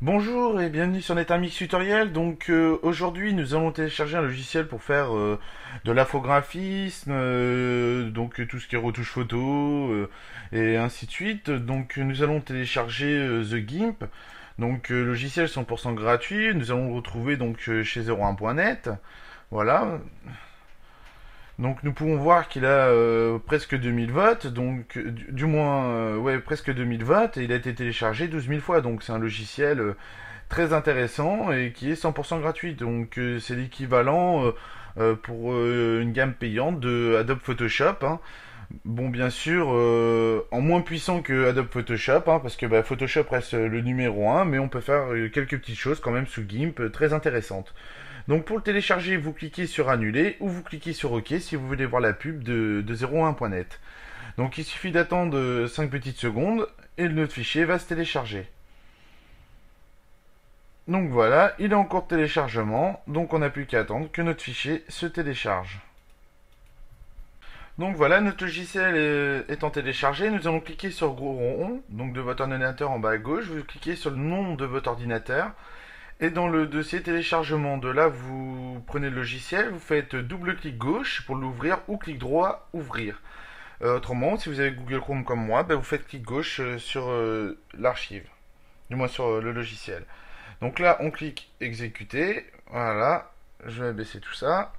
Bonjour et bienvenue sur NetAmix Tutoriel. Donc aujourd'hui nous allons télécharger un logiciel pour faire de l'infographisme, donc tout ce qui est retouche photo et ainsi de suite. Donc nous allons télécharger The GIMP, donc logiciel 100% gratuit. Nous allons le retrouver donc chez 01.net. Voilà. Donc nous pouvons voir qu'il a presque 2000 votes, donc du moins ouais presque 2000 votes et il a été téléchargé 12 000 fois. Donc c'est un logiciel très intéressant et qui est 100% gratuit. Donc c'est l'équivalent pour une gamme payante de Adobe Photoshop, hein. Bon, bien sûr, en moins puissant que Adobe Photoshop, hein, parce que bah, Photoshop reste le numéro un, mais on peut faire quelques petites choses quand même sous GIMP très intéressantes. Donc pour le télécharger, vous cliquez sur Annuler ou vous cliquez sur OK si vous voulez voir la pub de 01.net. Donc il suffit d'attendre 5 petites secondes et notre fichier va se télécharger. Donc voilà, il est en cours de téléchargement, donc on n'a plus qu'à attendre que notre fichier se télécharge. Donc voilà, notre logiciel étant téléchargé, nous allons cliquer sur le gros rond donc de votre ordinateur en bas à gauche, vous cliquez sur le nom de votre ordinateur, et dans le dossier téléchargement de là, vous prenez le logiciel, vous faites double clic gauche pour l'ouvrir ou clic droit ouvrir. Autrement, si vous avez Google Chrome comme moi, ben vous faites clic gauche sur l'archive, du moins sur le logiciel. Donc là, on clique exécuter. Voilà, je vais baisser tout ça.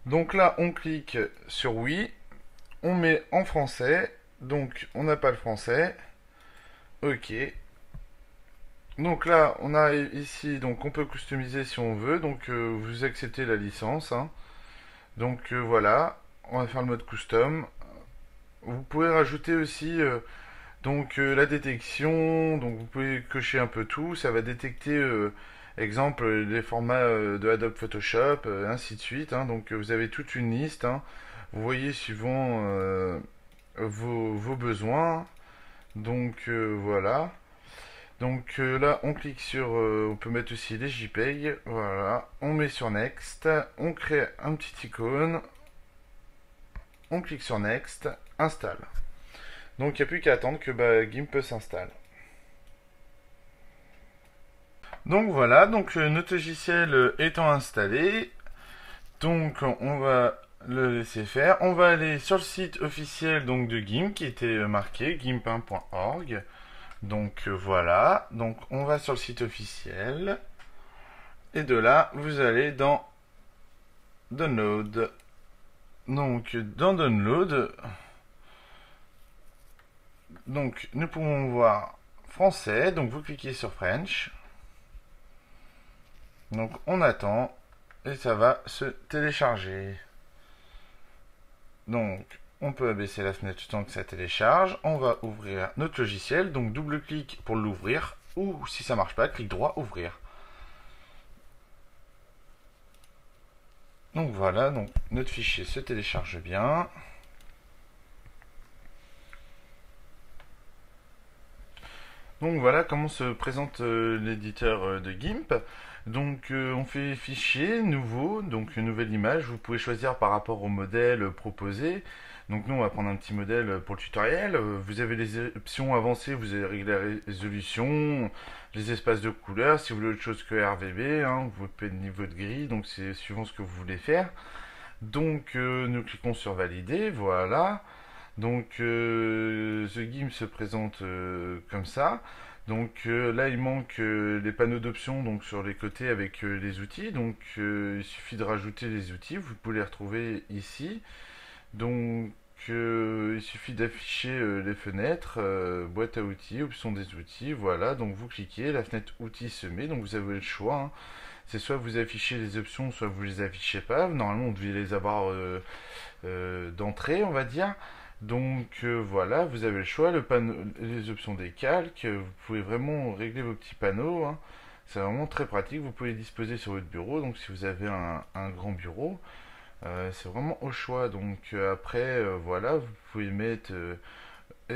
Donc là, on clique sur oui. On met en français. Donc, on n'a pas le français. Ok. Donc là, on a ici, donc on peut customiser si on veut. Donc, vous acceptez la licence, hein. Donc voilà, on va faire le mode custom. Vous pouvez rajouter aussi la détection. Donc vous pouvez cocher un peu tout. Ça va détecter exemple les formats de Adobe Photoshop, ainsi de suite, hein. Donc vous avez toute une liste, hein. Vous voyez suivant vos besoins. Donc voilà. Donc là, on clique sur, on peut mettre aussi les JPEG. Voilà, on met sur Next, on crée un petit icône, on clique sur Next, installe. Donc il n'y a plus qu'à attendre que GIMP s'installe. Donc voilà, donc notre logiciel étant installé, donc on va le laisser faire. On va aller sur le site officiel donc de GIMP qui était marqué gimp1.org. Donc voilà, donc on va sur le site officiel et de là vous allez dans Download. Donc dans Download, donc nous pouvons voir français, donc vous cliquez sur French. Donc on attend et ça va se télécharger. Donc on peut abaisser la fenêtre tant que ça télécharge. On va ouvrir notre logiciel, donc double clic pour l'ouvrir ou si ça marche pas, clic droit ouvrir. Donc voilà, donc notre fichier se télécharge bien. Donc voilà comment se présente l'éditeur de GIMP. Donc on fait fichier, nouveau, donc une nouvelle image. Vous pouvez choisir par rapport au modèle proposé. Donc nous on va prendre un petit modèle pour le tutoriel. Vous avez les options avancées, vous avez réglé la résolution, les espaces de couleurs. Si vous voulez autre chose que RVB, hein, vous pouvez le niveau de gris, donc c'est suivant ce que vous voulez faire. Donc nous cliquons sur valider, voilà. Donc The GIMP se présente comme ça. Donc là il manque les panneaux d'options donc sur les côtés avec les outils. Donc il suffit de rajouter les outils. Vous pouvez les retrouver ici. Donc il suffit d'afficher les fenêtres, boîte à outils, options des outils. Voilà. Donc vous cliquez, la fenêtre outils se met. Donc vous avez le choix, hein. C'est soit vous affichez les options, soit vous les affichez pas. Normalement on devait les avoir d'entrée, on va dire. Donc voilà, vous avez le choix, les options des calques, vous pouvez vraiment régler vos petits panneaux, hein. C'est vraiment très pratique, vous pouvez les disposer sur votre bureau, donc si vous avez un grand bureau, c'est vraiment au choix. Donc après, voilà, vous pouvez mettre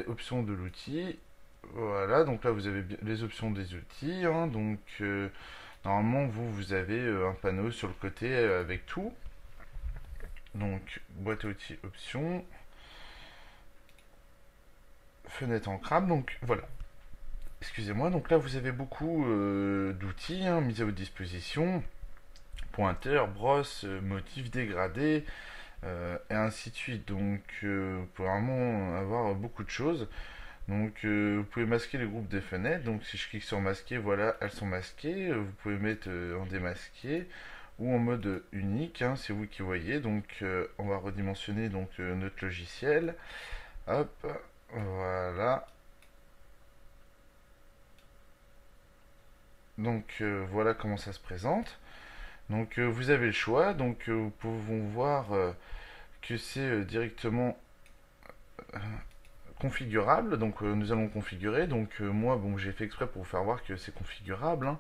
options de l'outil, voilà, donc là vous avez les options des outils, hein, donc normalement vous avez un panneau sur le côté avec tout. Donc boîte à outils options, fenêtre en crabe, donc voilà. Excusez-moi, donc là vous avez beaucoup d'outils hein, mis à votre disposition, pointeur, brosse, motif dégradé, et ainsi de suite. Donc vous pouvez vraiment avoir beaucoup de choses. Donc vous pouvez masquer les groupes des fenêtres. Donc si je clique sur masquer, voilà, elles sont masquées. Vous pouvez mettre en démasqué ou en mode unique, hein, c'est vous qui voyez. Donc on va redimensionner donc notre logiciel. Hop, voilà. Donc voilà comment ça se présente. Donc vous avez le choix. Donc vous pouvez voir que c'est directement configurable. Donc nous allons configurer. Donc moi bon j'ai fait exprès pour vous faire voir que c'est configurable, hein.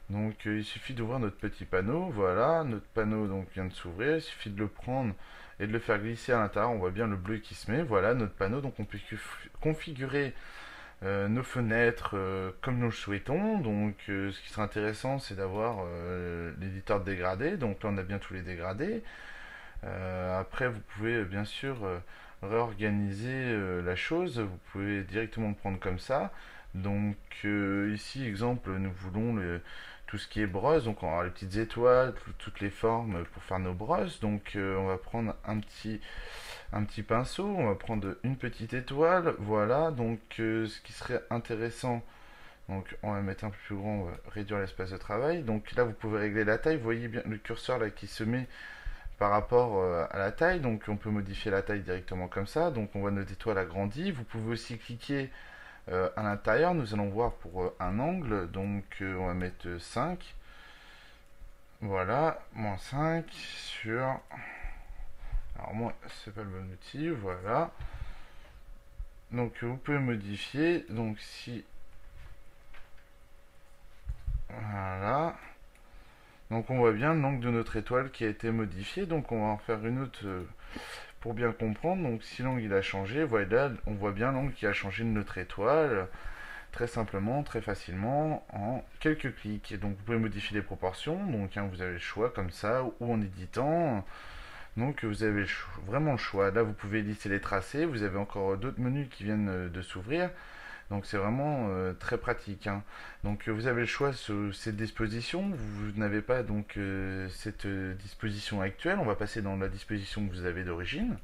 Donc il suffit d'ouvrir notre petit panneau. Voilà, notre panneau donc vient de s'ouvrir. Il suffit de le prendre et de le faire glisser à l'intérieur. On voit bien le bleu qui se met. Voilà notre panneau. Donc on peut configurer nos fenêtres comme nous le souhaitons. Donc ce qui serait intéressant c'est d'avoir l'éditeur de dégradés. Donc là on a bien tous les dégradés. Après vous pouvez bien sûr réorganiser la chose. Vous pouvez directement le prendre comme ça. Donc ici exemple nous voulons tout ce qui est brosse. Donc on aura les petites étoiles, toutes les formes pour faire nos brosses. Donc on va prendre un petit pinceau, on va prendre une petite étoile, voilà, donc ce qui serait intéressant, donc on va mettre un peu plus grand, on va réduire l'espace de travail, donc là vous pouvez régler la taille, vous voyez bien le curseur là qui se met par rapport à la taille, donc on peut modifier la taille directement comme ça, donc on voit notre étoile agrandie, vous pouvez aussi cliquer à l'intérieur, nous allons voir pour un angle, donc on va mettre 5, voilà, moins 5 sur... Alors moi, c'est pas le bon outil, voilà. Donc vous pouvez modifier. Donc si... Voilà. Donc on voit bien l'angle de notre étoile qui a été modifié. Donc on va en faire une autre pour bien comprendre. Donc si l'angle il a changé, voilà, on voit bien l'angle qui a changé de notre étoile. Très simplement, très facilement, en quelques clics. Et donc vous pouvez modifier les proportions. Donc hein, vous avez le choix comme ça, ou en éditant. Donc vous avez vraiment le choix. Là vous pouvez lister les tracés, vous avez encore d'autres menus qui viennent de s'ouvrir. Donc c'est vraiment très pratique, hein. Donc vous avez le choix sur cette disposition. Vous n'avez pas donc cette disposition actuelle. On va passer dans la disposition que vous avez d'origine.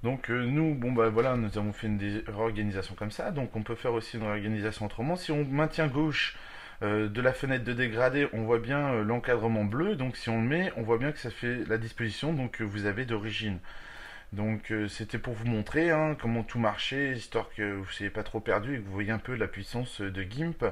Donc nous, bon bah voilà, nous avons fait une réorganisation comme ça. Donc on peut faire aussi une réorganisation autrement. Si on maintient gauche de la fenêtre de dégradé, on voit bien l'encadrement bleu. Donc si on le met, on voit bien que ça fait la disposition donc, que vous avez d'origine. Donc c'était pour vous montrer hein, comment tout marchait, histoire que vous ne soyez pas trop perdu et que vous voyez un peu la puissance de GIMP